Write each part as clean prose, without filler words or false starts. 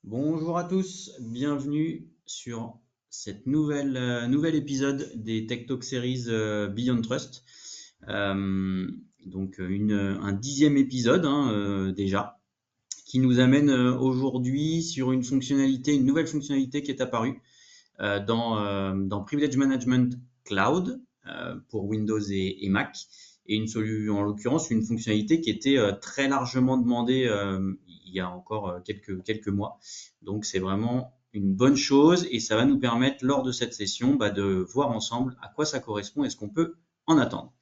Bonjour à tous, bienvenue sur cette nouvel épisode des Tech Talk Series Beyond Trust. Un 10e épisode déjà, qui nous amène aujourd'hui sur une nouvelle fonctionnalité qui est apparue dans Privilege Management Cloud pour Windows et Mac, et en l'occurrence une fonctionnalité qui était très largement demandée il y a encore quelques mois. Donc c'est vraiment une bonne chose et ça va nous permettre lors de cette session de voir ensemble à quoi ça correspond et ce qu'on peut en attendre.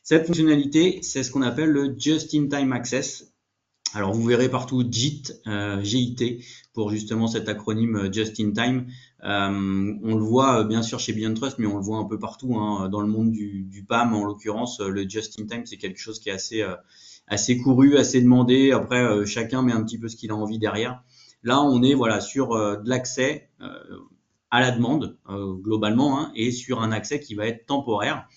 Cette fonctionnalité, c'est ce qu'on appelle le Just-in-Time Access. Alors vous verrez partout JIT, GIT, pour justement cet acronyme Just in Time. On le voit bien sûr chez Beyond Trust, mais on le voit un peu partout dans le monde du PAM. En l'occurrence, le Just in Time, c'est quelque chose qui est assez couru, assez demandé. Après, chacun met un petit peu ce qu'il a envie derrière. Là, on est sur de l'accès à la demande globalement, et sur un accès qui va être temporaire.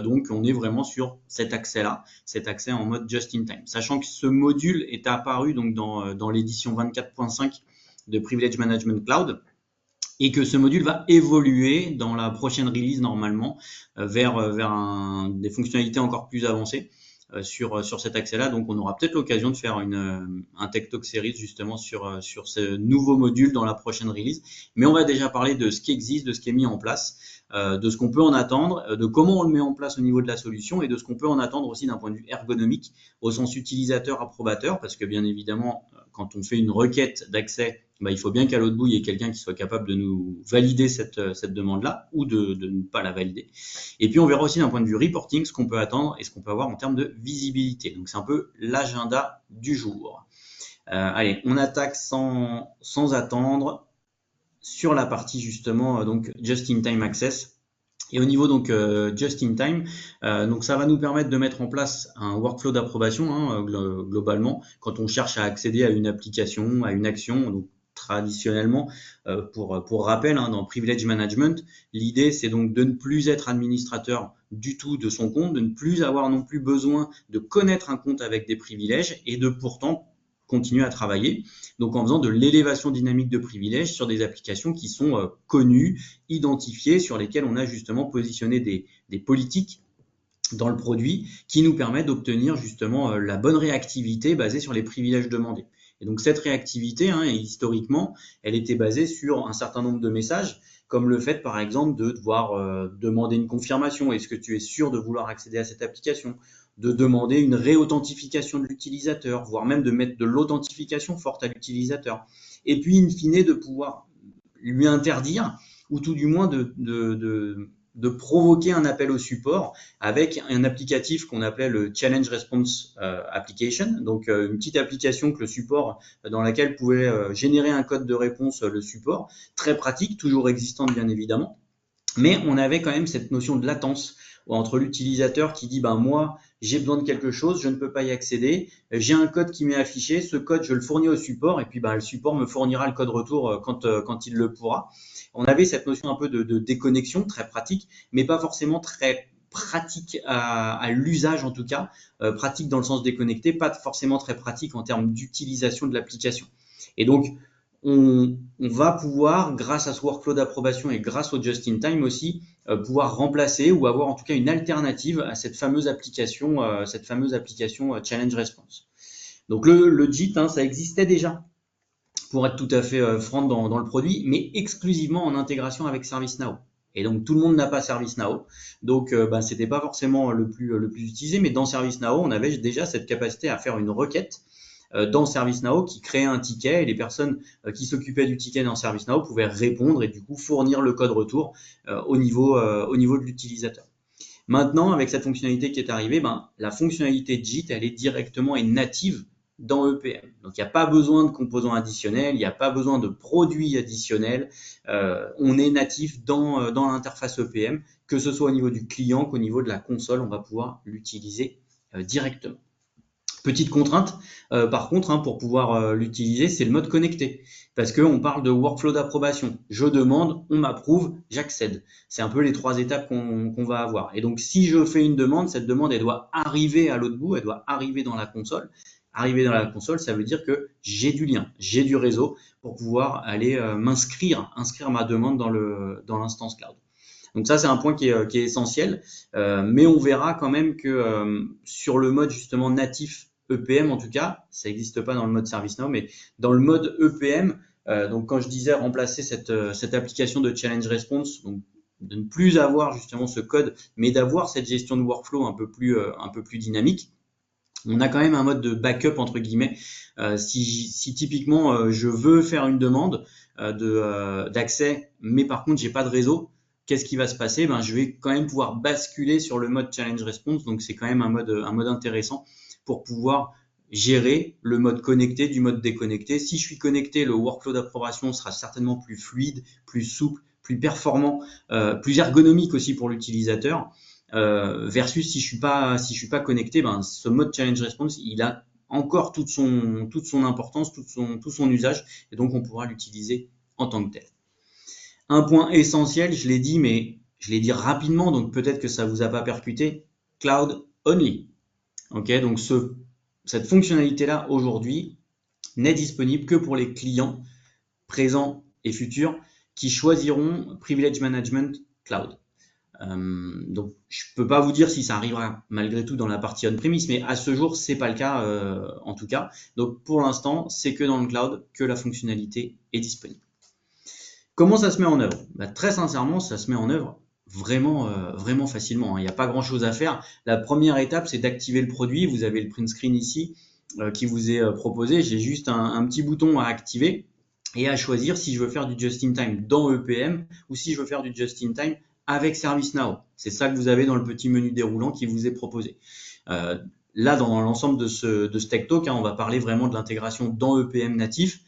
Donc, on est vraiment sur cet accès-là, cet accès en mode just-in-time. Sachant que ce module est apparu donc dans l'édition 24.5 de Privilege Management Cloud et que ce module va évoluer dans la prochaine release normalement vers des fonctionnalités encore plus avancées sur cet accès-là. Donc, on aura peut-être l'occasion de faire un Tech Talk Series justement sur ce nouveau module dans la prochaine release. Mais on va déjà parler de ce qui existe, de ce qui est mis en place, de ce qu'on peut en attendre, de comment on le met en place au niveau de la solution et de ce qu'on peut en attendre aussi d'un point de vue ergonomique au sens utilisateur approbateur, parce que bien évidemment, quand on fait une requête d'accès, il faut bien qu'à l'autre bout, il y ait quelqu'un qui soit capable de nous valider cette demande-là ou de ne pas la valider. Et puis, on verra aussi d'un point de vue reporting ce qu'on peut attendre et ce qu'on peut avoir en termes de visibilité. Donc, c'est un peu l'agenda du jour. Allez, on attaque sans attendre sur la partie justement donc Just-in-Time Access. Et au niveau donc Just-in-Time, donc ça va nous permettre de mettre en place un workflow d'approbation globalement quand on cherche à accéder à une application, à une action. Donc traditionnellement, pour rappel, dans Privilege Management, l'idée c'est donc de ne plus être administrateur du tout de son compte, de ne plus avoir non plus besoin de connaître un compte avec des privilèges et de pourtant continuer à travailler, donc en faisant de l'élévation dynamique de privilèges sur des applications qui sont connues, identifiées, sur lesquelles on a justement positionné des politiques dans le produit qui nous permettent d'obtenir justement la bonne réactivité basée sur les privilèges demandés. Et donc cette réactivité, historiquement, elle était basée sur un certain nombre de messages, comme le fait par exemple de devoir demander une confirmation, est-ce que tu es sûr de vouloir accéder à cette application, de demander une réauthentification de l'utilisateur, voire même de mettre de l'authentification forte à l'utilisateur. Et puis, in fine, de pouvoir lui interdire, ou tout du moins de provoquer un appel au support avec un applicatif qu'on appelait le Challenge Response Application, donc une petite application que le support, dans laquelle pouvait générer un code de réponse le support, très pratique, toujours existante bien évidemment, mais on avait quand même cette notion de latence entre l'utilisateur qui dit moi j'ai besoin de quelque chose, je ne peux pas y accéder, j'ai un code qui m'est affiché, ce code je le fournis au support et puis le support me fournira le code retour quand il le pourra. On avait cette notion un peu de déconnexion très pratique, mais pas forcément très pratique à l'usage en tout cas, pratique dans le sens déconnecté, pas forcément très pratique en termes d'utilisation de l'application. Et donc on va pouvoir, grâce à ce workflow d'approbation et grâce au just-in-time aussi, pouvoir remplacer ou avoir en tout cas une alternative à cette fameuse application Challenge Response. Donc le JIT, ça existait déjà, pour être tout à fait franc dans le produit, mais exclusivement en intégration avec ServiceNow. Et donc tout le monde n'a pas ServiceNow, donc c'était pas forcément le plus utilisé, mais dans ServiceNow, on avait déjà cette capacité à faire une requête dans ServiceNow qui créait un ticket et les personnes qui s'occupaient du ticket dans ServiceNow pouvaient répondre et du coup fournir le code retour au niveau de l'utilisateur. Maintenant, avec cette fonctionnalité qui est arrivée, la fonctionnalité JIT, elle est directement et native dans EPM. Donc, il n'y a pas besoin de composants additionnels, il n'y a pas besoin de produits additionnels. On est natif dans l'interface EPM, que ce soit au niveau du client qu'au niveau de la console, on va pouvoir l'utiliser directement. Petite contrainte, par contre, pour pouvoir l'utiliser, c'est le mode connecté. Parce qu'on parle de workflow d'approbation. Je demande, on m'approuve, j'accède. C'est un peu les 3 étapes qu'on va avoir. Et donc, si je fais une demande, cette demande, elle doit arriver à l'autre bout, elle doit arriver dans la console arriver dans la console, ça veut dire que j'ai du lien, j'ai du réseau pour pouvoir aller inscrire ma demande dans l'instance cloud. Donc ça, c'est un point qui est essentiel, mais on verra quand même que sur le mode justement natif EPM, en tout cas, ça n'existe pas dans le mode ServiceNow, mais dans le mode EPM, donc quand je disais remplacer cette application de challenge response, donc de ne plus avoir justement ce code, mais d'avoir cette gestion de workflow un peu plus dynamique. On a quand même un mode de backup entre guillemets. Si typiquement je veux faire une demande d'accès, mais par contre j'ai pas de réseau, qu'est-ce qui va se passer? Ben, je vais quand même pouvoir basculer sur le mode challenge response. Donc c'est quand même un mode intéressant pour pouvoir gérer le mode connecté du mode déconnecté. Si je suis connecté, le workflow d'approbation sera certainement plus fluide, plus souple, plus performant, plus ergonomique aussi pour l'utilisateur. Versus si je suis pas connecté, ben ce mode challenge response, il a encore toute son importance, tout son usage, et donc on pourra l'utiliser en tant que tel. Un point essentiel, je l'ai dit, mais je l'ai dit rapidement, donc peut-être que ça vous a pas percuté, cloud only. Ok, donc cette fonctionnalité-là aujourd'hui n'est disponible que pour les clients présents et futurs qui choisiront Privilege Management Cloud. Donc je peux pas vous dire si ça arrivera malgré tout dans la partie on-premise, mais à ce jour c'est pas le cas en tout cas. Donc pour l'instant c'est que dans le cloud que la fonctionnalité est disponible. Comment ça se met en œuvre? Très sincèrement, ça se met en œuvre vraiment facilement. Il n'y a pas grand chose à faire. La première étape, c'est d'activer le produit. Vous avez le print screen ici qui vous est proposé. J'ai juste un petit bouton à activer et à choisir si je veux faire du just-in-time dans EPM ou si je veux faire du just-in-time avec ServiceNow. C'est ça que vous avez dans le petit menu déroulant qui vous est proposé. Là, dans l'ensemble de ce Tech Talk, on va parler vraiment de l'intégration dans EPM natif,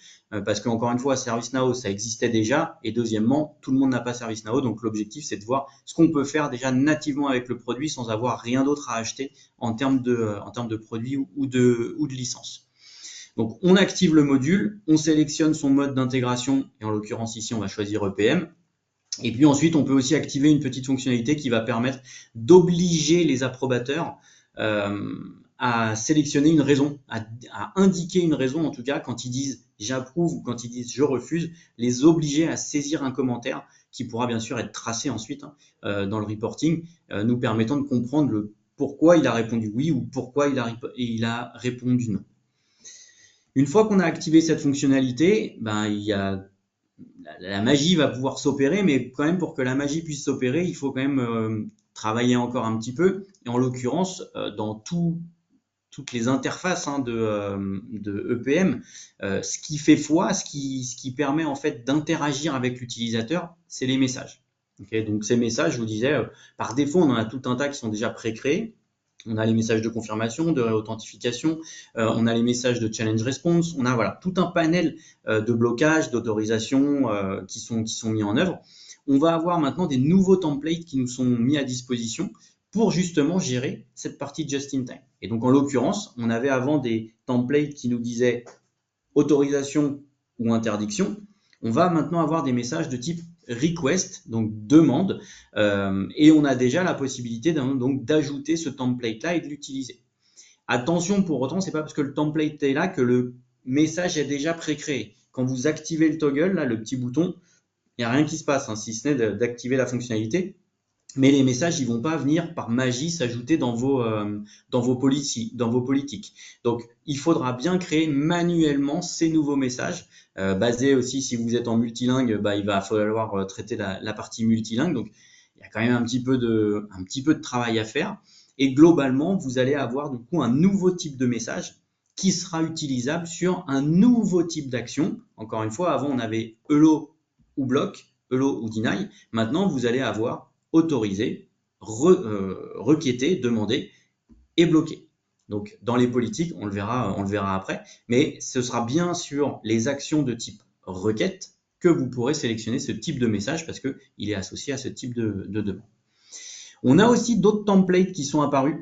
parce qu'encore une fois, ServiceNow, ça existait déjà, et deuxièmement, tout le monde n'a pas ServiceNow, donc l'objectif, c'est de voir ce qu'on peut faire déjà nativement avec le produit sans avoir rien d'autre à acheter en termes de produit ou de licence. Donc, on active le module, on sélectionne son mode d'intégration, et en l'occurrence ici, on va choisir EPM. Et puis ensuite, on peut aussi activer une petite fonctionnalité qui va permettre d'obliger les approbateurs à sélectionner une raison, à indiquer une raison en tout cas quand ils disent j'approuve ou quand ils disent je refuse, les obliger à saisir un commentaire qui pourra bien sûr être tracé ensuite dans le reporting, nous permettant de comprendre le pourquoi il a répondu oui ou pourquoi il a répondu non. Une fois qu'on a activé cette fonctionnalité, la magie va pouvoir s'opérer, mais quand même pour que la magie puisse s'opérer, il faut quand même travailler encore un petit peu. Et en l'occurrence, dans toutes les interfaces de EPM, ce qui fait foi, ce qui permet en fait d'interagir avec l'utilisateur, c'est les messages. Okay, donc ces messages, je vous disais, par défaut, on en a tout un tas qui sont déjà pré-créés. On a les messages de confirmation, de réauthentification, on a les messages de challenge response, on a tout un panel de blocage, d'autorisation qui sont mis en œuvre. On va avoir maintenant des nouveaux templates qui nous sont mis à disposition pour justement gérer cette partie just-in-time. Et donc en l'occurrence, on avait avant des templates qui nous disaient autorisation ou interdiction. On va maintenant avoir des messages de type request, donc demande, et on a déjà la possibilité donc d'ajouter ce template-là et de l'utiliser. Attention pour autant, c'est pas parce que le template est là que le message est déjà pré-créé. Quand vous activez le toggle, là, le petit bouton, il n'y a rien qui se passe, si ce n'est d'activer la fonctionnalité. Mais les messages, ils vont pas venir par magie s'ajouter dans vos politiques. Donc, il faudra bien créer manuellement ces nouveaux messages. Basé aussi, si vous êtes en multilingue, il va falloir traiter la partie multilingue. Donc, il y a quand même un petit peu de travail à faire. Et globalement, vous allez avoir du coup un nouveau type de message qui sera utilisable sur un nouveau type d'action. Encore une fois, avant, on avait hello ou block, hello ou deny. Maintenant, vous allez avoir autoriser, requêter, demander et bloquer. Donc, dans les politiques, on le verra après, mais ce sera bien sur les actions de type requête que vous pourrez sélectionner ce type de message parce qu'il est associé à ce type de demande. On a aussi d'autres templates qui sont apparus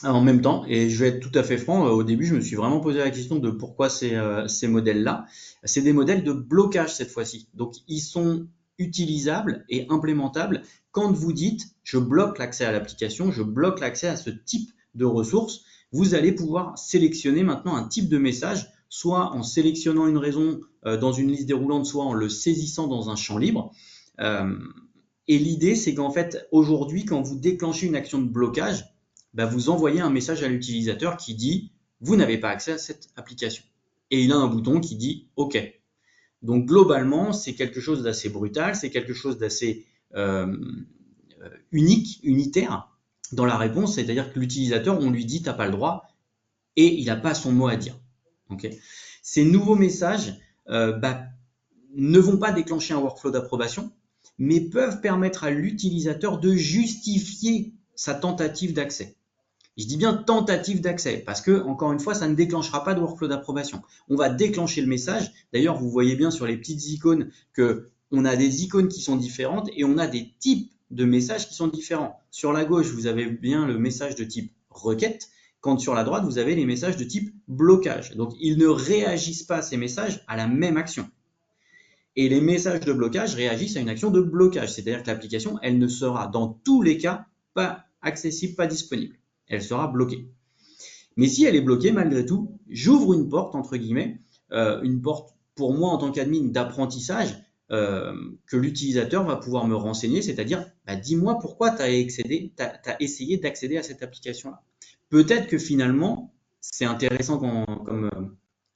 en même temps, et je vais être tout à fait franc, au début, je me suis vraiment posé la question de pourquoi ces modèles-là. C'est des modèles de blocage cette fois-ci. Donc, ils sont utilisables et implémentables quand vous dites je bloque l'accès à l'application, je bloque l'accès à ce type de ressources, vous allez pouvoir sélectionner maintenant un type de message, soit en sélectionnant une raison dans une liste déroulante, soit en le saisissant dans un champ libre. Et l'idée, c'est qu'en fait, aujourd'hui, quand vous déclenchez une action de blocage, bah, vous envoyez un message à l'utilisateur qui dit « Vous n'avez pas accès à cette application ». Et il a un bouton qui dit « OK ». Donc globalement, c'est quelque chose d'assez brutal, c'est quelque chose d'assez unique, unitaire dans la réponse, c'est-à-dire que l'utilisateur, on lui dit « T'as pas le droit » et il n'a pas son mot à dire. Okay. Ces nouveaux messages ne vont pas déclencher un workflow d'approbation, mais peuvent permettre à l'utilisateur de justifier sa tentative d'accès. Je dis bien tentative d'accès parce que, encore une fois, ça ne déclenchera pas de workflow d'approbation. On va déclencher le message. D'ailleurs, vous voyez bien sur les petites icônes qu'on a des icônes qui sont différentes et on a des types de messages qui sont différents. Sur la gauche, vous avez bien le message de type requête, quand sur la droite, vous avez les messages de type blocage. Donc, ils ne réagissent pas, ces messages, à la même action. Et les messages de blocage réagissent à une action de blocage, c'est-à-dire que l'application, elle ne sera dans tous les cas pas accessible, pas disponible. Elle sera bloquée. Mais si elle est bloquée, malgré tout, j'ouvre une porte, entre guillemets, une porte pour moi en tant qu'admin d'apprentissage que l'utilisateur va pouvoir me renseigner, c'est-à-dire, dis-moi pourquoi tu as essayé d'accéder à cette application-là. Peut-être que finalement, c'est intéressant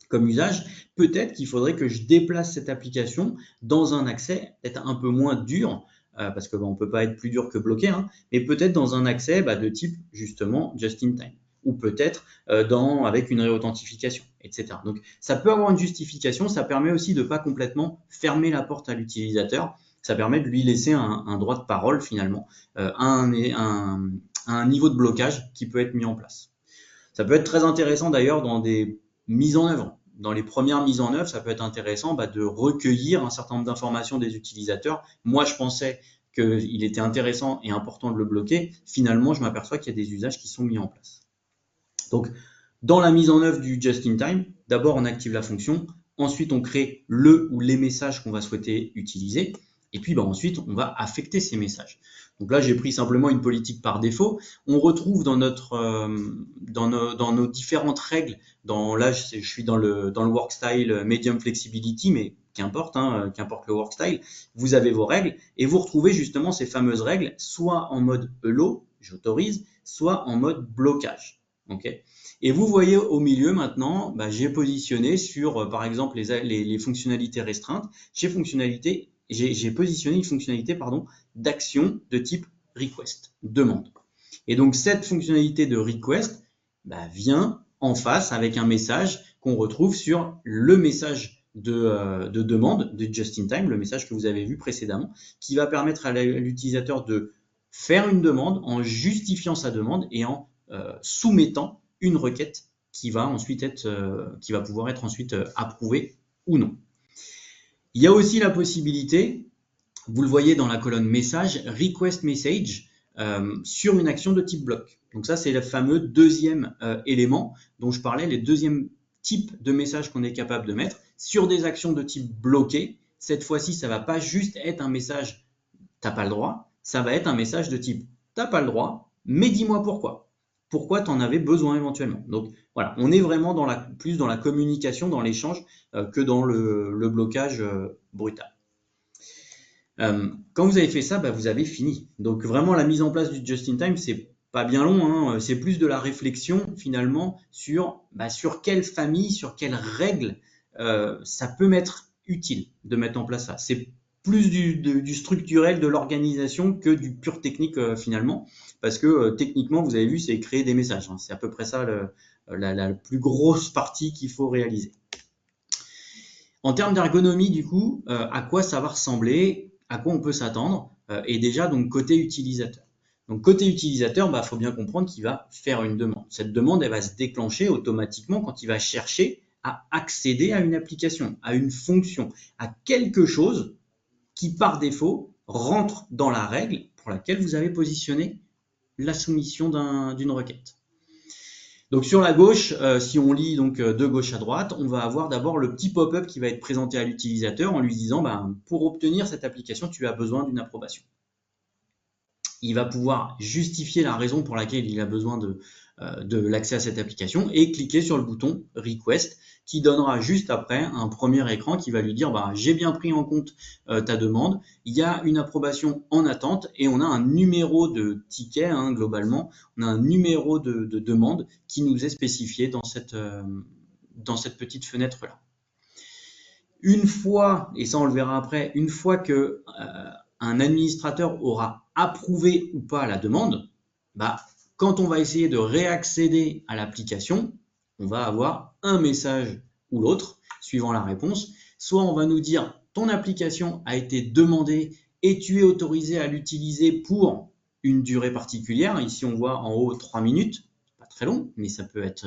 comme usage, peut-être qu'il faudrait que je déplace cette application dans un accès peut-être un peu moins dur, parce qu'on ne peut pas être plus dur que bloqué, hein, mais peut-être dans un accès de type justement just-in-time, ou peut-être avec une réauthentification, etc. Donc ça peut avoir une justification, ça permet aussi de ne pas complètement fermer la porte à l'utilisateur, ça permet de lui laisser un droit de parole finalement, un niveau de blocage qui peut être mis en place. Ça peut être très intéressant d'ailleurs dans des mises en œuvre. Dans les premières mises en œuvre, ça peut être intéressant de recueillir un certain nombre d'informations des utilisateurs. Moi, je pensais qu'il était intéressant et important de le bloquer. Finalement, je m'aperçois qu'il y a des usages qui sont mis en place. Donc, dans la mise en œuvre du just-in-time, d'abord, on active la fonction. Ensuite, on crée le ou les messages qu'on va souhaiter utiliser. Et puis, ensuite, on va affecter ces messages. Donc là, j'ai pris simplement une politique par défaut. On retrouve dans nos différentes règles. Là, je suis dans le work style medium flexibility, mais qu'importe, qu'importe le work style. Vous avez vos règles et vous retrouvez justement ces fameuses règles, soit en mode allow, j'autorise, soit en mode blocage. Okay. Et vous voyez au milieu maintenant, j'ai positionné sur, par exemple, les fonctionnalités restreintes. J'ai positionné une fonctionnalité d'action de type request, demande. Et donc, cette fonctionnalité de request vient en face avec un message qu'on retrouve sur le message de demande de just-in-time, le message que vous avez vu précédemment, qui va permettre à l'utilisateur de faire une demande en justifiant sa demande et en soumettant une requête qui va pouvoir être ensuite approuvée ou non. Il y a aussi la possibilité, vous le voyez dans la colonne message, request message sur une action de type bloc. Donc ça, c'est le fameux deuxième élément dont je parlais, les deuxièmes types de messages qu'on est capable de mettre sur des actions de type bloqué. Cette fois-ci, ça ne va pas juste être un message « t'as pas le droit », ça va être un message de type « t'as pas le droit, mais dis-moi pourquoi ». Pourquoi tu en avais besoin éventuellement. Donc voilà, on est vraiment plus dans la communication, dans l'échange, que dans le blocage brutal. Quand vous avez fait ça, vous avez fini. Donc vraiment, la mise en place du just-in-time, c'est pas bien long, c'est plus de la réflexion finalement sur quelle famille, sur quelles règles ça peut m'être utile de mettre en place ça. C'est plus du structurel, de l'organisation que du pur technique finalement, parce que techniquement, vous avez vu, c'est créer des messages. C'est à peu près ça la plus grosse partie qu'il faut réaliser. En termes d'ergonomie, du coup, à quoi ça va ressembler, à quoi on peut s'attendre, et déjà donc côté utilisateur. Donc côté utilisateur, faut bien comprendre qu'il va faire une demande. Cette demande, elle va se déclencher automatiquement quand il va chercher à accéder à une application, à une fonction, à quelque chose qui par défaut rentre dans la règle pour laquelle vous avez positionné la soumission d'une requête. Donc sur la gauche, si on lit donc de gauche à droite, on va avoir d'abord le petit pop-up qui va être présenté à l'utilisateur en lui disant pour obtenir cette application, tu as besoin d'une approbation. Il va pouvoir justifier la raison pour laquelle il a besoin de l'accès à cette application et cliquer sur le bouton Request qui donnera juste après un premier écran qui va lui dire j'ai bien pris en compte ta demande, il y a une approbation en attente et on a un numéro de ticket globalement, on a un numéro de demande qui nous est spécifié dans cette petite fenêtre-là. Une fois, et ça on le verra après, une fois que un administrateur aura approuvé ou pas la demande, quand on va essayer de réaccéder à l'application, on va avoir un message ou l'autre, suivant la réponse. Soit on va nous dire ton application a été demandée et tu es autorisé à l'utiliser pour une durée particulière. Ici, on voit en haut 3 minutes. Pas très long, mais ça peut être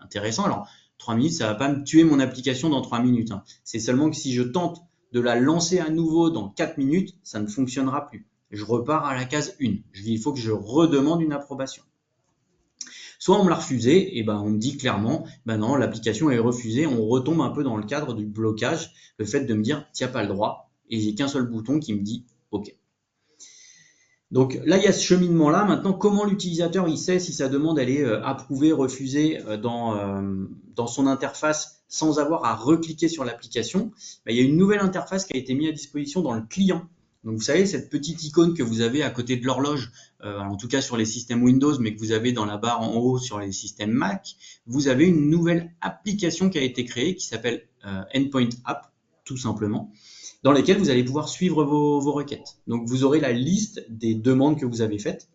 intéressant. Alors, 3 minutes, ça ne va pas me tuer mon application dans 3 minutes. C'est seulement que si je tente de la lancer à nouveau dans 4 minutes, ça ne fonctionnera plus. Je repars à la case 1. Il faut que je redemande une approbation. Soit on me l'a refusé, et on me dit clairement, non, l'application est refusée. On retombe un peu dans le cadre du blocage, le fait de me dire, tu n'as pas le droit, et j'ai qu'un seul bouton qui me dit OK. Donc là, il y a ce cheminement-là. Maintenant, comment l'utilisateur il sait si sa demande elle est approuvée, refusée dans son interface sans avoir à recliquer sur l'application? Il y a une nouvelle interface qui a été mise à disposition dans le client. Donc vous savez, cette petite icône que vous avez à côté de l'horloge, en tout cas sur les systèmes Windows, mais que vous avez dans la barre en haut sur les systèmes Mac, vous avez une nouvelle application qui a été créée qui s'appelle Endpoint App, tout simplement, dans lesquelles vous allez pouvoir suivre vos requêtes. Donc vous aurez la liste des demandes que vous avez faites.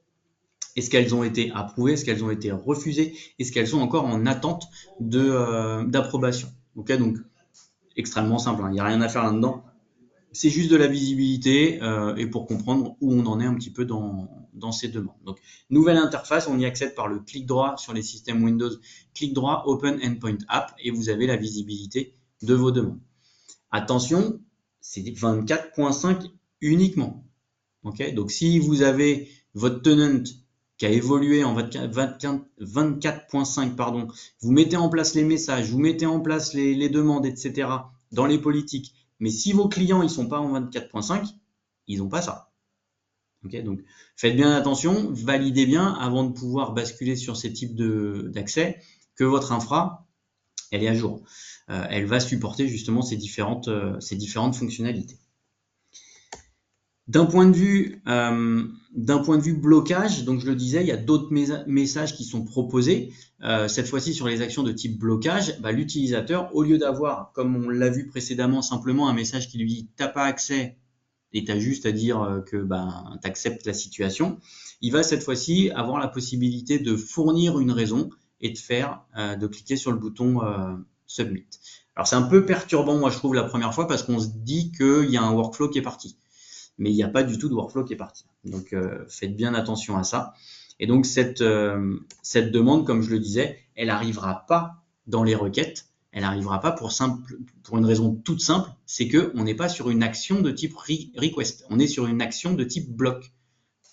Est-ce qu'elles ont été approuvées? Est-ce qu'elles ont été refusées? Est-ce qu'elles sont encore en attente d'approbation? Okay, donc extrêmement simple, il n'y a rien à faire là-dedans. C'est juste de la visibilité et pour comprendre où on en est un petit peu dans ces demandes. Donc, nouvelle interface, on y accède par le clic droit sur les systèmes Windows. Clic droit, Open Endpoint App et vous avez la visibilité de vos demandes. Attention, c'est 24.5 uniquement. Okay, donc, si vous avez votre tenant qui a évolué en 24.5, vous mettez en place les messages, vous mettez en place les demandes, etc. dans les politiques. Mais si vos clients ils sont pas en 24.5, ils n'ont pas ça. Okay, donc faites bien attention, validez bien avant de pouvoir basculer sur ces types d'accès que votre infra elle est à jour. Elle va supporter justement ces différentes fonctionnalités. D'un point de vue blocage, donc je le disais, il y a d'autres messages qui sont proposés. Cette fois-ci sur les actions de type blocage, l'utilisateur, au lieu d'avoir, comme on l'a vu précédemment, simplement un message qui lui dit « t'as pas accès » et tu as juste à dire que tu acceptes la situation, il va cette fois-ci avoir la possibilité de fournir une raison et de cliquer sur le bouton Submit. Alors c'est un peu perturbant, moi je trouve, la première fois parce qu'on se dit qu'il y a un workflow qui est parti. Mais il n'y a pas du tout de workflow qui est parti. Donc, faites bien attention à ça. Et donc, cette demande, comme je le disais, elle n'arrivera pas dans les requêtes. Elle n'arrivera pas pour une raison toute simple, c'est qu'on n'est pas sur une action de type request. On est sur une action de type bloc.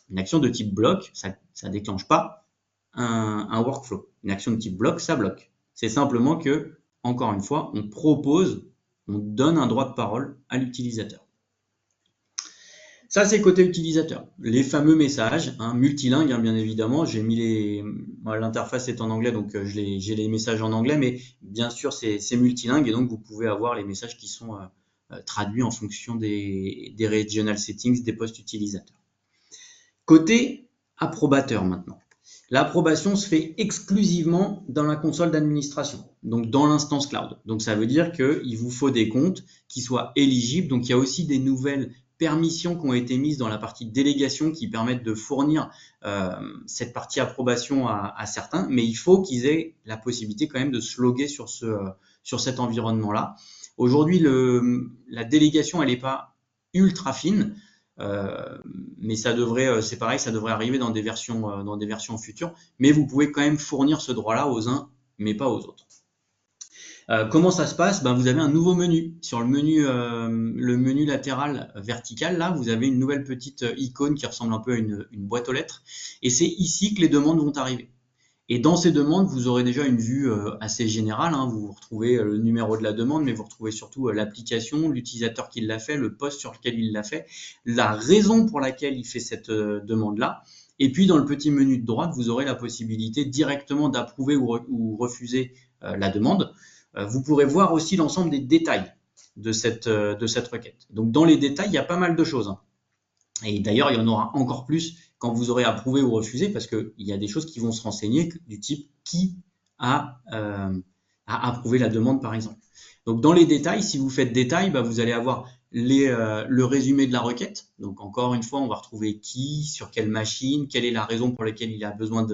Une action de type bloc, ça ne déclenche pas un workflow. Une action de type bloc, ça bloque. C'est simplement que, encore une fois, on donne un droit de parole à l'utilisateur. Ça, c'est côté utilisateur. Les fameux messages, multilingues, bien évidemment. J'ai mis l'interface est en anglais, donc j'ai les messages en anglais, mais bien sûr, c'est multilingue et donc vous pouvez avoir les messages qui sont traduits en fonction des regional settings des postes utilisateurs. Côté approbateur maintenant. L'approbation se fait exclusivement dans la console d'administration, donc dans l'instance cloud. Donc ça veut dire qu'il vous faut des comptes qui soient éligibles. Donc il y a aussi des nouvelles permissions qui ont été mises dans la partie délégation qui permettent de fournir cette partie approbation à certains, mais il faut qu'ils aient la possibilité quand même de se loguer sur cet environnement-là. Aujourd'hui, la délégation, elle n'est pas ultra fine, mais c'est pareil, ça devrait arriver dans des versions futures, mais vous pouvez quand même fournir ce droit-là aux uns, mais pas aux autres. Comment ça se passe? Vous avez un nouveau menu. Sur le menu latéral vertical, là, vous avez une nouvelle petite icône qui ressemble un peu à une boîte aux lettres. Et c'est ici que les demandes vont arriver. Et dans ces demandes, vous aurez déjà une vue assez générale. Vous retrouvez le numéro de la demande, mais vous retrouvez surtout l'application, l'utilisateur qui l'a fait, le poste sur lequel il l'a fait, la raison pour laquelle il fait cette demande-là. Et puis, dans le petit menu de droite, vous aurez la possibilité directement d'approuver ou refuser la demande. Vous pourrez voir aussi l'ensemble des détails de cette requête. Donc, dans les détails, il y a pas mal de choses, hein. Et d'ailleurs, il y en aura encore plus quand vous aurez approuvé ou refusé, parce qu'il y a des choses qui vont se renseigner du type qui a approuvé la demande, par exemple. Donc, dans les détails, si vous faites détail, vous allez avoir le résumé de la requête. Donc, encore une fois, on va retrouver qui, sur quelle machine, quelle est la raison pour laquelle il a besoin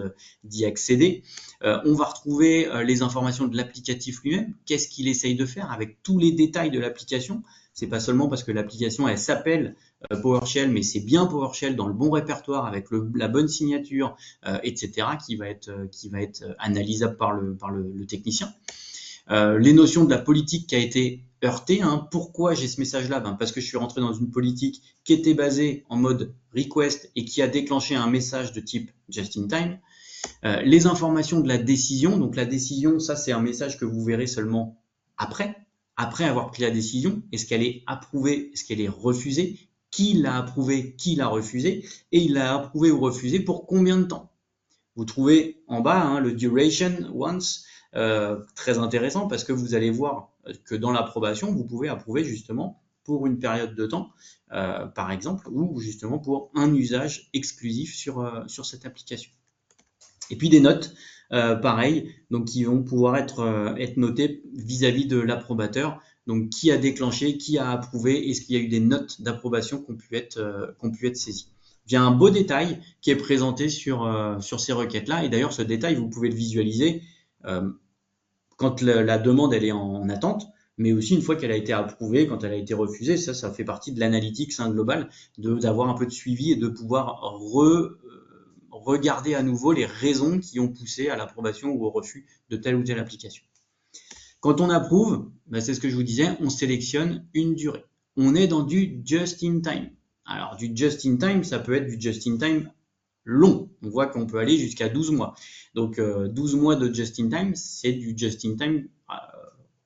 d'y accéder. On va retrouver les informations de l'applicatif lui-même. Qu'est-ce qu'il essaye de faire avec tous les détails de l'application. C'est pas seulement parce que l'application, elle s'appelle PowerShell, mais c'est bien PowerShell dans le bon répertoire avec la bonne signature, etc., qui va être analysable par le technicien. Les notions de la politique qui a été heurtée, hein. Pourquoi j'ai ce message-là? Parce que je suis rentré dans une politique qui était basée en mode request et qui a déclenché un message de type just in time. Les informations de la décision. Donc la décision, ça c'est un message que vous verrez seulement après avoir pris la décision. Est-ce qu'elle est approuvée? Est-ce qu'elle est refusée? Qui l'a approuvée? Qui l'a refusée? Et il l'a approuvée ou refusée pour combien de temps? Vous trouvez en bas, hein, le duration once, très intéressant parce que vous allez voir que dans l'approbation, vous pouvez approuver justement pour une période de temps, par exemple, ou justement pour un usage exclusif sur cette application. Et puis des notes, pareil, donc qui vont pouvoir être notées vis-à-vis de l'approbateur. Donc qui a déclenché, qui a approuvé, est-ce qu'il y a eu des notes d'approbation qui ont pu être saisies. Il y a un beau détail qui est présenté sur ces requêtes-là. Et d'ailleurs, ce détail, vous pouvez le visualiser quand la demande elle est en attente, mais aussi une fois qu'elle a été approuvée, quand elle a été refusée. Ça fait partie de l'analytics global, d'avoir un peu de suivi et de pouvoir regarder à nouveau les raisons qui ont poussé à l'approbation ou au refus de telle ou telle application. Quand on approuve, c'est ce que je vous disais, on sélectionne une durée. On est dans du just-in-time. Alors, du just-in-time, ça peut être du just-in-time long. On voit qu'on peut aller jusqu'à 12 mois. Donc, 12 mois de just-in-time, c'est du just-in-time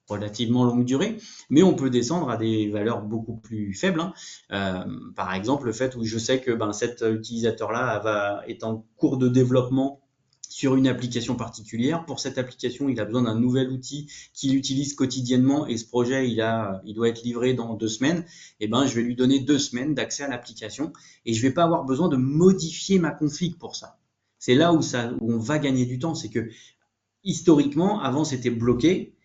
relativement longue durée, mais on peut descendre à des valeurs beaucoup plus faibles, hein. Par exemple, le fait où je sais que cet utilisateur-là est en cours de développement sur une application particulière. Pour cette application, il a besoin d'un nouvel outil qu'il utilise quotidiennement et ce projet, il doit être livré dans 2 semaines. Je vais lui donner 2 semaines d'accès à l'application et je vais pas avoir besoin de modifier ma config pour ça. C'est là où on va gagner du temps. C'est que historiquement, avant, c'était bloqué.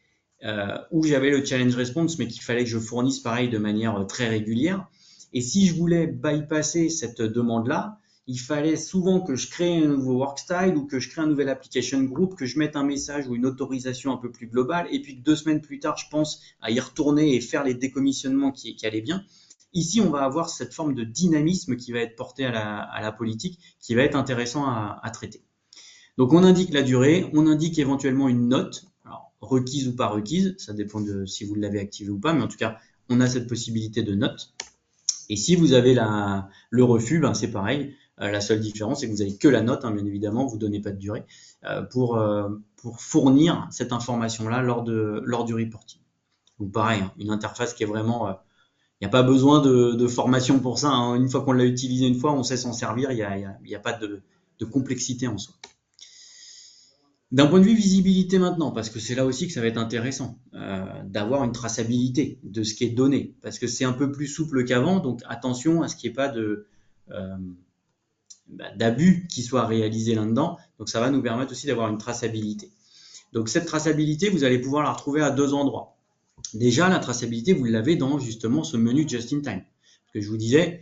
Où j'avais le challenge response, mais qu'il fallait que je fournisse pareil de manière très régulière. Et si je voulais bypasser cette demande-là, il fallait souvent que je crée un nouveau workstyle ou que je crée un nouvel application group, que je mette un message ou une autorisation un peu plus globale, et puis que 2 semaines plus tard, je pense à y retourner et faire les décommissionnements qui allaient bien. Ici, on va avoir cette forme de dynamisme qui va être porté à la politique, qui va être intéressant à traiter. Donc, on indique la durée, on indique éventuellement une note, alors requise ou pas requise, ça dépend de si vous l'avez activé ou pas, mais en tout cas, on a cette possibilité de note. Et si vous avez le refus, c'est pareil. La seule différence, c'est que vous avez que la note, hein, bien évidemment, vous ne donnez pas de durée, pour fournir cette information-là lors du reporting. Donc pareil, hein, une interface qui est vraiment... il n'y a pas besoin de formation pour ça, hein. Une fois qu'on l'a utilisé une fois, on sait s'en servir, il n'y a pas de complexité en soi. D'un point de vue visibilité maintenant, parce que c'est là aussi que ça va être intéressant, d'avoir une traçabilité de ce qui est donné, parce que c'est un peu plus souple qu'avant, donc attention à ce qu'il n'y ait pas d'abus qui soit réalisé là-dedans. Donc ça va nous permettre aussi d'avoir une traçabilité. Donc cette traçabilité, vous allez pouvoir la retrouver à 2 endroits. Déjà, la traçabilité, vous l'avez dans justement ce menu Just in Time. Parce que je vous disais,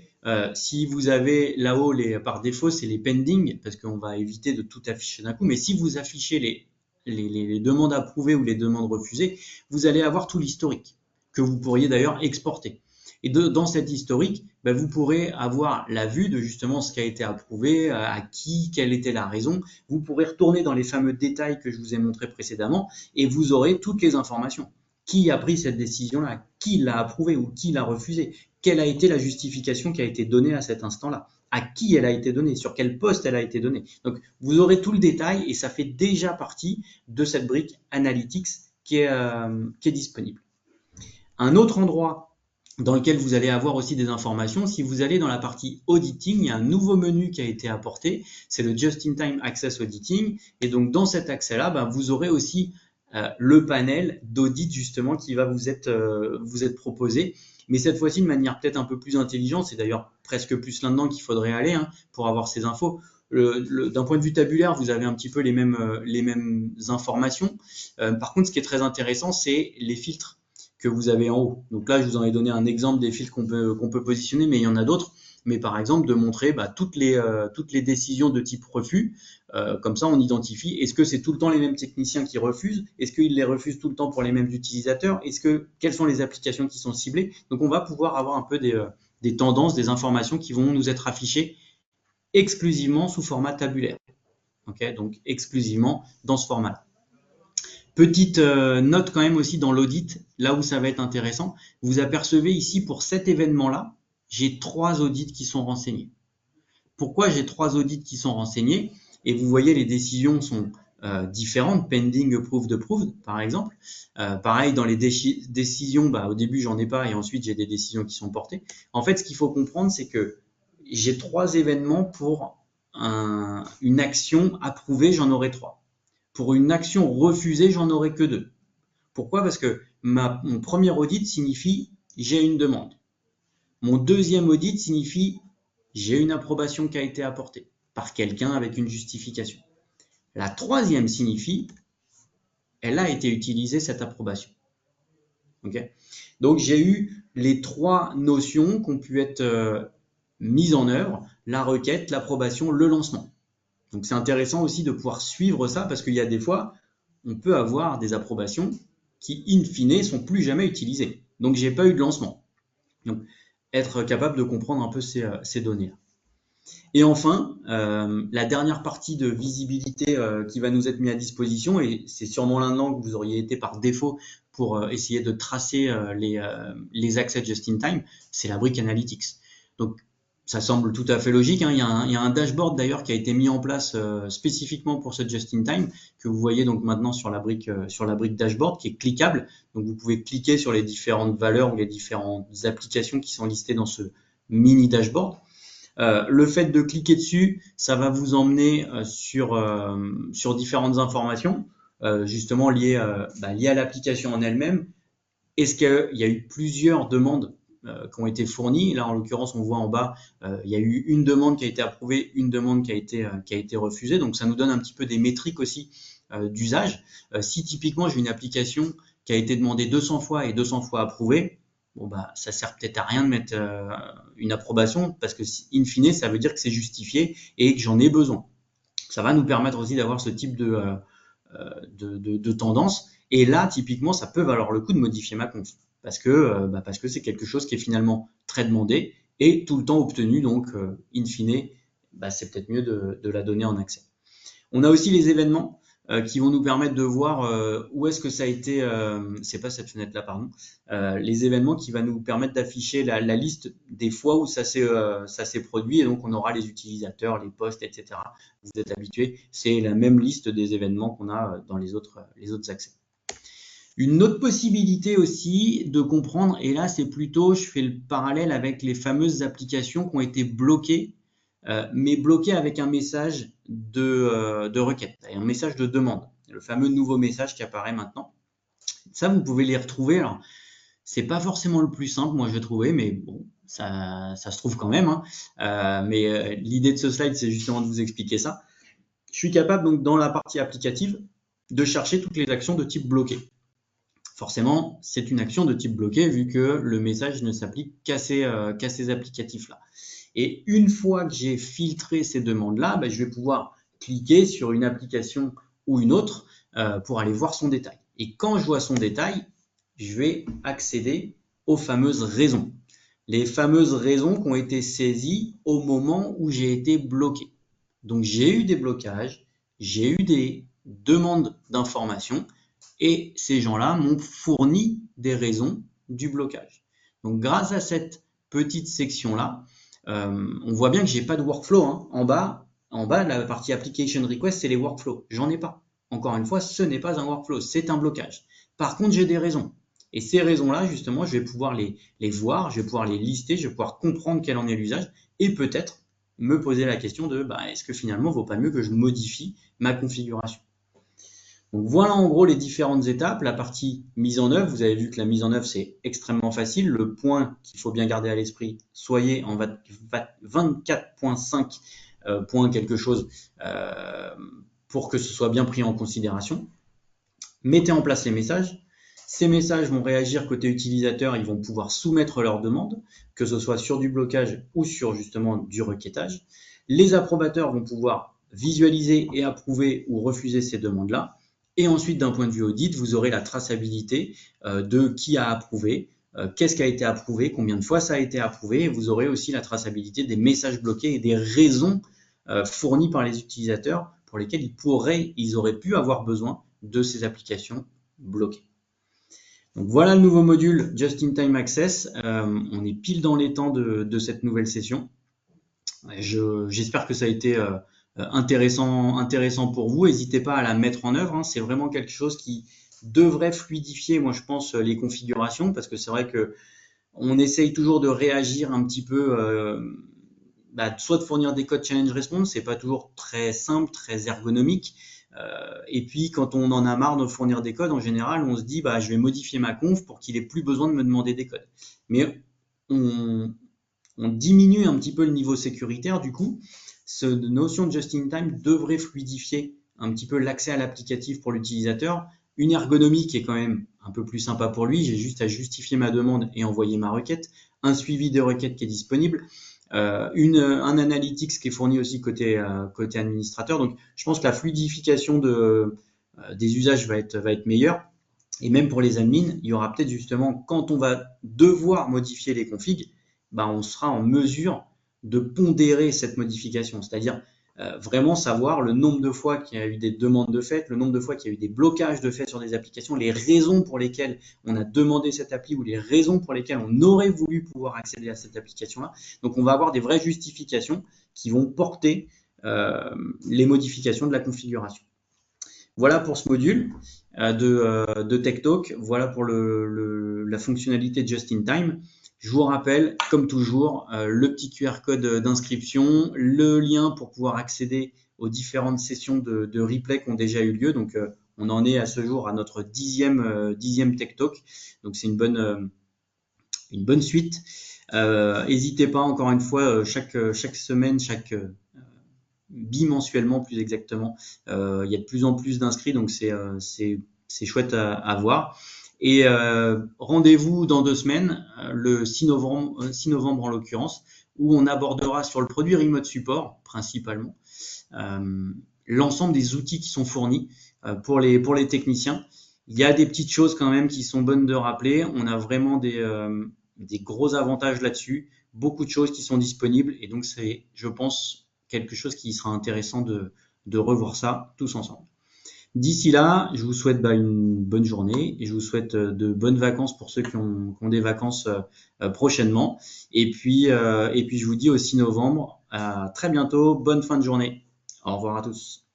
si vous avez là-haut, par défaut, c'est les pending, parce qu'on va éviter de tout afficher d'un coup. Mais si vous affichez les demandes approuvées ou les demandes refusées, vous allez avoir tout l'historique, que vous pourriez d'ailleurs exporter. Et dans cet historique, vous pourrez avoir la vue de justement ce qui a été approuvé, à qui, quelle était la raison. Vous pourrez retourner dans les fameux détails que je vous ai montrés précédemment et vous aurez toutes les informations. Qui a pris cette décision-là? Qui l'a approuvée ou qui l'a refusée? Quelle a été la justification qui a été donnée à cet instant-là? À qui elle a été donnée? Sur quel poste elle a été donnée? Donc, vous aurez tout le détail et ça fait déjà partie de cette brique Analytics qui est disponible. Un autre endroit dans lequel vous allez avoir aussi des informations. Si vous allez dans la partie auditing, il y a un nouveau menu qui a été apporté, c'est le Just-in-Time Access Auditing. Et donc dans cet accès-là, vous aurez aussi le panel d'audit justement qui va vous être proposé. Mais cette fois-ci de manière peut-être un peu plus intelligente, c'est d'ailleurs presque plus là-dedans qu'il faudrait aller pour avoir ces infos. D'un point de vue tabulaire, vous avez un petit peu les mêmes informations. Par contre, ce qui est très intéressant, c'est les filtres que vous avez en haut. Donc là, je vous en ai donné un exemple des filtres qu'on peut positionner, mais il y en a d'autres. Mais par exemple, de montrer toutes les décisions de type refus. Comme ça, on identifie, est-ce que c'est tout le temps les mêmes techniciens qui refusent? Est-ce qu'ils les refusent tout le temps pour les mêmes utilisateurs? Quelles sont les applications qui sont ciblées? Donc, on va pouvoir avoir un peu des tendances, des informations qui vont nous être affichées exclusivement sous format tabulaire. Okay, donc, exclusivement dans ce format-là. Petite note quand même aussi dans l'audit, là où ça va être intéressant. Vous apercevez ici pour cet événement-là, j'ai 3 audits qui sont renseignés. Pourquoi j'ai 3 audits qui sont renseignés? Et vous voyez, les décisions sont différentes, pending, approved, approved, par exemple. Pareil, dans les décisions, au début, j'en ai pas et ensuite, j'ai des décisions qui sont portées. En fait, ce qu'il faut comprendre, c'est que j'ai 3 événements pour une action approuvée, j'en aurai 3. Pour une action refusée, j'en aurai que 2. Pourquoi? Parce que mon premier audit signifie j'ai une demande. Mon deuxième audit signifie j'ai une approbation qui a été apportée par quelqu'un avec une justification. La troisième signifie elle a été utilisée cette approbation. Okay? Donc j'ai eu les 3 notions qui ont pu être mises en œuvre, la requête, l'approbation, le lancement. Donc c'est intéressant aussi de pouvoir suivre ça parce qu'il y a des fois, on peut avoir des approbations qui, in fine, sont plus jamais utilisées. Donc j'ai pas eu de lancement. Donc être capable de comprendre un peu ces données-là. Et enfin, la dernière partie de visibilité qui va nous être mise à disposition, et c'est sûrement l'un que vous auriez été par défaut pour essayer de tracer les accès just-in-time, c'est la brique Analytics. Donc, ça semble tout à fait logique. Il y a un dashboard d'ailleurs qui a été mis en place spécifiquement pour ce just-in-time que vous voyez donc maintenant sur la brique dashboard qui est cliquable. Donc, vous pouvez cliquer sur les différentes valeurs ou les différentes applications qui sont listées dans ce mini dashboard. Le fait de cliquer dessus, ça va vous emmener sur différentes informations, justement liées à l'application en elle-même. Est-ce qu'il y a eu plusieurs demandes qui ont été fournies? Là, en l'occurrence, on voit en bas, il y a eu une demande qui a été approuvée, une demande qui a été refusée. Donc, ça nous donne un petit peu des métriques aussi d'usage. Si typiquement, j'ai une application qui a été demandée 200 fois et 200 fois approuvée, ça sert peut-être à rien de mettre une approbation parce que, in fine, ça veut dire que c'est justifié et que j'en ai besoin. Ça va nous permettre aussi d'avoir ce type de tendance. Et là, typiquement, ça peut valoir le coup de modifier ma conf parce que c'est quelque chose qui est finalement très demandé et tout le temps obtenu. Donc, in fine, c'est peut-être mieux de la donner en accès. On a aussi les événements qui vont nous permettre de voir où est-ce que ça a été, c'est pas cette fenêtre-là, pardon, les événements qui va nous permettre d'afficher la liste des fois où ça s'est produit et donc on aura les utilisateurs, les posts, etc. Vous êtes habitués, c'est la même liste des événements qu'on a dans les autres accès. Une autre possibilité aussi de comprendre, et là c'est plutôt, je fais le parallèle avec les fameuses applications qui ont été bloquées, mais bloquées avec un message de requête, un message de demande, le fameux nouveau message qui apparaît maintenant. Ça, vous pouvez les retrouver. Alors, c'est pas forcément le plus simple, moi je trouvais, mais bon, ça se trouve quand même. L'idée de ce slide, c'est justement de vous expliquer ça. Je suis capable donc dans la partie applicative de chercher toutes les actions de type bloqué. Forcément, c'est une action de type bloqué vu que le message ne s'applique qu'à ces applicatifs-là. Et une fois que j'ai filtré ces demandes-là, je vais pouvoir cliquer sur une application ou une autre pour aller voir son détail. Et quand je vois son détail, je vais accéder aux fameuses raisons. Les fameuses raisons qui ont été saisies au moment où j'ai été bloqué. Donc, j'ai eu des blocages, j'ai eu des demandes d'informations et ces gens-là m'ont fourni des raisons du blocage. Donc, grâce à cette petite section-là, on voit bien que j'ai pas de workflow. En bas, la partie application request, c'est les workflows. J'en ai pas. Encore une fois, ce n'est pas un workflow, c'est un blocage. Par contre, j'ai des raisons. Et ces raisons-là, justement, je vais pouvoir les voir, je vais pouvoir les lister, je vais pouvoir comprendre quel en est l'usage et peut-être me poser la question de est-ce que finalement, il ne vaut pas mieux que je modifie ma configuration. Donc voilà en gros les différentes étapes. La partie mise en œuvre, vous avez vu que la mise en œuvre, c'est extrêmement facile. Le point qu'il faut bien garder à l'esprit, soyez en 24.5 points quelque chose pour que ce soit bien pris en considération. Mettez en place les messages. Ces messages vont réagir côté utilisateur, ils vont pouvoir soumettre leurs demandes, que ce soit sur du blocage ou sur justement du requêtage. Les approbateurs vont pouvoir visualiser et approuver ou refuser ces demandes-là. Et ensuite, d'un point de vue audit, vous aurez la traçabilité de qui a approuvé, qu'est-ce qui a été approuvé, combien de fois ça a été approuvé. Et vous aurez aussi la traçabilité des messages bloqués et des raisons fournies par les utilisateurs pour lesquelles ils auraient pu avoir besoin de ces applications bloquées. Donc voilà le nouveau module Just-in-Time Access. On est pile dans les temps de cette nouvelle session. J'espère que ça a été intéressant pour vous. N'hésitez pas à la mettre en œuvre. C'est vraiment quelque chose qui devrait fluidifier, moi je pense, les configurations, parce que c'est vrai que on essaye toujours de réagir un petit peu, soit de fournir des codes challenge response, c'est pas toujours très simple, très ergonomique. Et puis quand on en a marre de fournir des codes, en général, on se dit je vais modifier ma conf pour qu'il ait plus besoin de me demander des codes. Mais on diminue un petit peu le niveau sécuritaire. Du coup, cette notion de just-in-time devrait fluidifier un petit peu l'accès à l'applicatif pour l'utilisateur. Une ergonomie qui est quand même un peu plus sympa pour lui. J'ai juste à justifier ma demande et envoyer ma requête. Un suivi de requête qui est disponible. Un analytics qui est fourni aussi côté administrateur. Donc, je pense que la fluidification des usages va être meilleure. Et même pour les admins, il y aura peut-être justement, quand on va devoir modifier les configs, on sera en mesure de pondérer cette modification. C'est-à-dire vraiment savoir le nombre de fois qu'il y a eu des demandes de fait, le nombre de fois qu'il y a eu des blocages de fait sur des applications, les raisons pour lesquelles on a demandé cette appli ou les raisons pour lesquelles on aurait voulu pouvoir accéder à cette application-là. Donc on va avoir des vraies justifications qui vont porter les modifications de la configuration. Voilà pour ce module de Tech Talk. Voilà pour la fonctionnalité Just in Time. Je vous rappelle, comme toujours, le petit QR code d'inscription, le lien pour pouvoir accéder aux différentes sessions de replay qui ont déjà eu lieu. Donc, on en est à ce jour à notre dixième Tech Talk. Donc, c'est une bonne suite. N'hésitez pas, encore une fois, chaque semaine, bimensuellement plus exactement, il y a de plus en plus d'inscrits, donc c'est chouette à voir. Et rendez-vous dans 2 semaines, le 6 novembre en l'occurrence, où on abordera sur le produit Remote Support principalement l'ensemble des outils qui sont fournis pour les techniciens. Il y a des petites choses quand même qui sont bonnes de rappeler. On a vraiment des gros avantages là-dessus, beaucoup de choses qui sont disponibles, et donc c'est, je pense, quelque chose qui sera intéressant de revoir ça tous ensemble. D'ici là, je vous souhaite une bonne journée et je vous souhaite de bonnes vacances pour ceux qui ont des vacances prochainement. Et puis je vous dis au 6 novembre, à très bientôt, bonne fin de journée. Au revoir à tous.